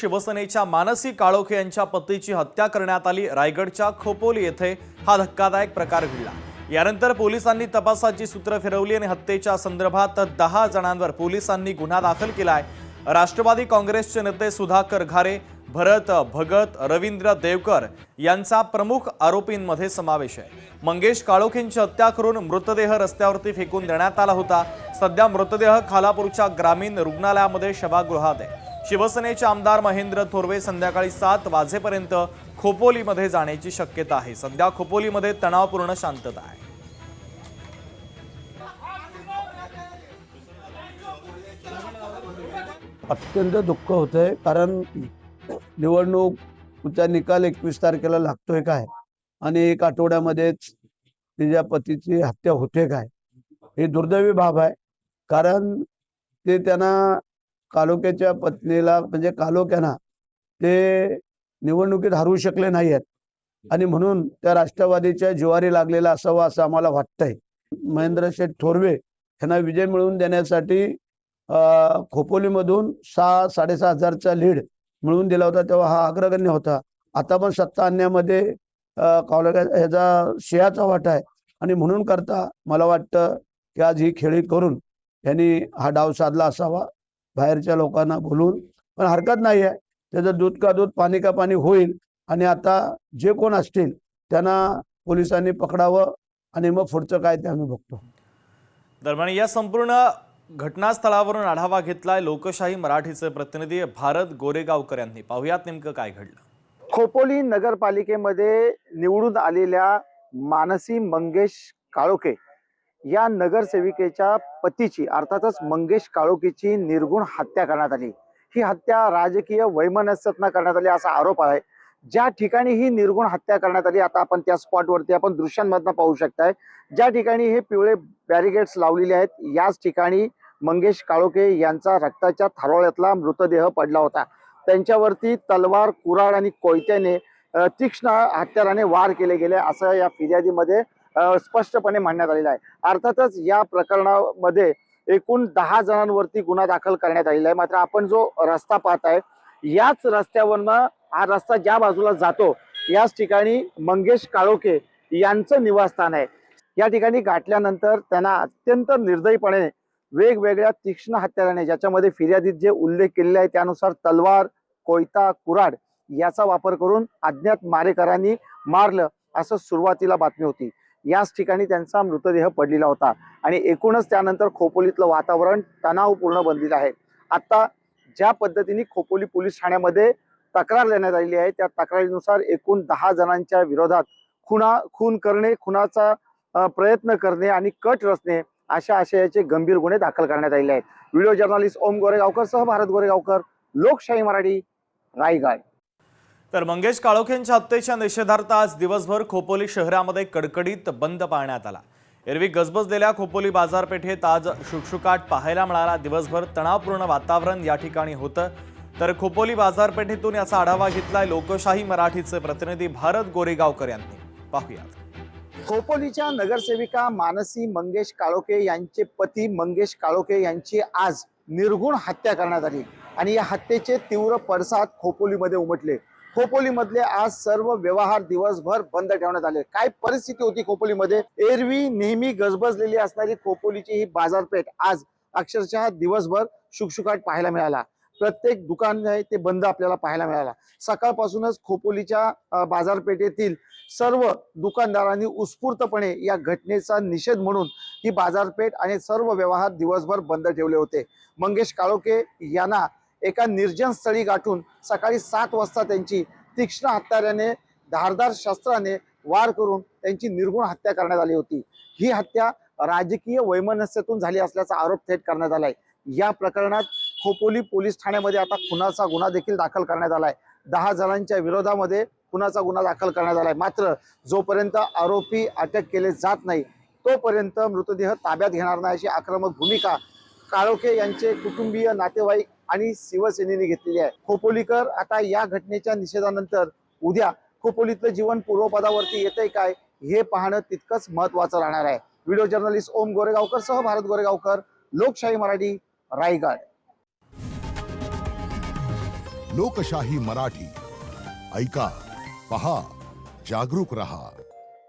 शिवसेनेच्या मानसी काळोखे यांच्या पतीची हत्या करण्यात आली। रायगडच्या खोपोली येथे हा धक्कादायक प्रकार घडला। यानंतर पोलिसांनी तपासाची सूत्र फिरवली आणि हत्येच्या संदर्भात 10 जणांवर पोलिसांनी गुन्हा दाखल केलाय। राष्ट्रवादी काँग्रेसचे नेते सुधाकर घारे, भरत भगत, रवींद्र देवकर यांचा प्रमुख आरोपींमध्ये समावेश आहे। मंगेश काळोखेंची हत्या करून मृतदेह रस्त्यावरती फेकून देण्यात आला होता। सध्या मृतदेह खालापूरच्या ग्रामीण रुग्णालयामध्ये शवागृहात आहे। शिवसेनेचे आमदार महेंद्र थोरवे संध्याकाळी 7 वाजेपर्यंत खोपोलीमध्ये जाण्याची शक्यता आहे। सध्या खोपोलीमध्ये तणावपूर्ण शांतता आहे। अत्यंत दुःख होतंय, कारण निवडणूकचा निकाल 21 तारखेला लागतोय काय आणि 1 आठवड्यामध्येच तिच्या पतीची हत्या होते काय, ही दुर्दैवी बाब आहे। कारण ते त्यांना काळोख्याच्या पत्नीला म्हणजे काळोख्यांना ते निवडणुकीत हरवू शकले नाही आहेत आणि म्हणून त्या राष्ट्रवादीच्या जिवारी लागलेला असावा असं आम्हाला वाटतंय। महेंद्र शेठ थोरवे यांना विजय मिळवून देण्यासाठी खोपोलीमधून 6-6.5 हजारचा लीड मिळवून दिला होता, तेव्हा हा अग्रगण्य होता। आता पण सत्ता आणण्यामध्ये ह्याचा सिंहाचा वाटा आहे आणि म्हणून करता मला वाटतं की आज ही खेळी करून यांनी हा डाव साधला असावा, बाहेरच्या लोकांना बोलून। पण हरकत नाही आहे, त्याचं दूध का दूध पाणी का पाणी होईल आणि आता जे कोण असतील त्यांना पोलिसांनी पकडावं आणि मग पुढचं काय ते आम्ही बघतो। दरम्यान या संपूर्ण घटनास्थळावरून आढावा घेतलाय लोकशाही मराठीचे प्रतिनिधी भारत गोरेगावकर यांनी। पाहुयात नेमकं काय घडलं। खोपोली नगरपालिकेमध्ये निवडून आलेल्या मानसी मंगेश काळोखे या नगरसेविकेच्या पतीची अर्थातच मंगेश काळोखेची निर्गुण हत्या करण्यात आली। ही हत्या राजकीय वैमनस्यातून करण्यात आली असा आरोप आहे। ज्या ठिकाणी ही निर्गुण हत्या करण्यात आली, आता आपण त्या स्पॉटवरती आपण दृश्यांमधून पाहू शकताय, ज्या ठिकाणी हे पिवळे बॅरिगेड्स लावलेले आहेत, याच ठिकाणी मंगेश काळोखे यांचा रक्ताच्या थारोळ्यातला मृतदेह पडला होता। त्यांच्यावरती तलवार, कुऱ्हाड आणि कोयत्याने तीक्ष्ण हत्याराने वार केले गेले असं या फिर्यादीमध्ये स्पष्टपणे मांडण्यात आलेलं आहे। अर्थातच या प्रकरणामध्ये एकूण 10 जणांवरती गुन्हा दाखल करण्यात आलेला आहे। मात्र आपण जो रस्ता पाहताय, याच रस्त्यावरनं हा रस्ता ज्या बाजूला जातो याच ठिकाणी मंगेश काळोखे यांचं निवासस्थान आहे। या ठिकाणी गाठल्यानंतर त्यांना अत्यंत निर्दयीपणे वेगवेगळ्या तीक्ष्ण हत्याराने, ज्याच्यामध्ये फिर्यादीत जे उल्लेख केलेले आहे त्यानुसार तलवार, कोयता, कुऱ्हाड याचा वापर करून अज्ञात मारेकरांनी मारलं असं सुरुवातीला बातमी होती। याच ठिकाणी त्यांचा मृतदेह पडलेला होता आणि एकूणच त्यानंतर खोपोलीतलं वातावरण तणावपूर्ण बनलेलं आहे। आता ज्या पद्धतीने खोपोली पोलीस ठाण्यामध्ये तक्रार देण्यात आलेली आहे, त्या तक्रारीनुसार एकूण 10 जणांच्या विरोधात खून करणे, खुनाचा प्रयत्न करणे आणि कट रचणे अशा आशयाचे गंभीर गुन्हे दाखल करण्यात आलेले आहेत। व्हिडिओ जर्नलिस्ट ओम गोरेगावकर सह भारत गोरेगावकर, लोकशाही मराठी, रायगड। तर मंगेश काळोखेंच्या हत्येच्या निषेधार्थ आज दिवसभर खोपोली शहरामध्ये कडकडीत बंद पाळण्यात आला। एरवी गजबजलेल्या खोपोली बाजारपेठेत आज शुकशुकाट पाहायला मिळाला। दिवसभर तणावपूर्ण वातावरण या ठिकाणी होतं। तर खोपोली बाजारपेठेतून याचा आढावा घेतलाय लोकशाही मराठीचे प्रतिनिधी भारत गोरेगावकर यांनी। पाहुयात। खोपोलीच्या नगरसेविका मानसी मंगेश काळोखे यांचे पती मंगेश काळोखे यांची आज निर्गुण हत्या करण्यात आली आणि या हत्येचे तीव्र पडसाद खोपोलीमध्ये उमटले। खोपोलीमधले आज सर्व व्यवहार दिवसभर बंद ठेवण्यात आले। काय परिस्थिती होती खोपोलीमध्ये? एरवी नेहमी गजबजलेली असणारी खोपोलीची ही बाजारपेठ आज अक्षरशः दिवसभर शुकशुकाट पाहायला मिळाला। प्रत्येक दुकान आहे ते बंद आपल्याला पाहायला मिळाला। सकाळपासूनच खोपोलीच्या बाजारपेठेतील सर्व दुकानदारांनी उत्स्फूर्तपणे या घटनेचा निषेध म्हणून ही बाजारपेठ आणि सर्व व्यवहार दिवसभर बंद ठेवले होते। मंगेश काळोखे यांना एका निर्जन स्थळी गाठून सकाळी 7 वाजता त्यांची तीक्ष्ण हत्याराने, धारदार शस्त्राने वार करून त्यांची निर्गुण हत्या करण्यात आली होती। ही हत्या राजकीय वैमनस्यातून झाली असल्याचा आरोप थेट करण्यात आलाय। या प्रकरणात खोपोली पोलीस ठाण्यामध्ये आता खुनाचा गुन्हा देखील दाखल करण्यात आलाय। 10 जणांच्या विरोधामध्ये खुनाचा गुन्हा दाखल करण्यात आलाय। मात्र जोपर्यंत आरोपी अटक केले जात नाही तोपर्यंत मृतदेह ताब्यात घेणार नाही अशी आक्रमक भूमिका काळोखे यांचे कुटुंबीय, नातेवाईक आणि शिवसेनेने घेतलेली आहे। खोपोलीकर आता या घटनेच्या निषेधानंतर उद्या खोपोलीतलं जीवन पूर्वपदावरती येतंय काय हे पाहणं तितकंच महत्त्वाचं राहणार आहे। व्हिडिओ जर्नलिस्ट ओम गोरेगावकर सह भारत गोरेगावकर, लोकशाही मराठी, रायगड। लोकशाही मराठी ऐका, पहा, जागरूक रहा.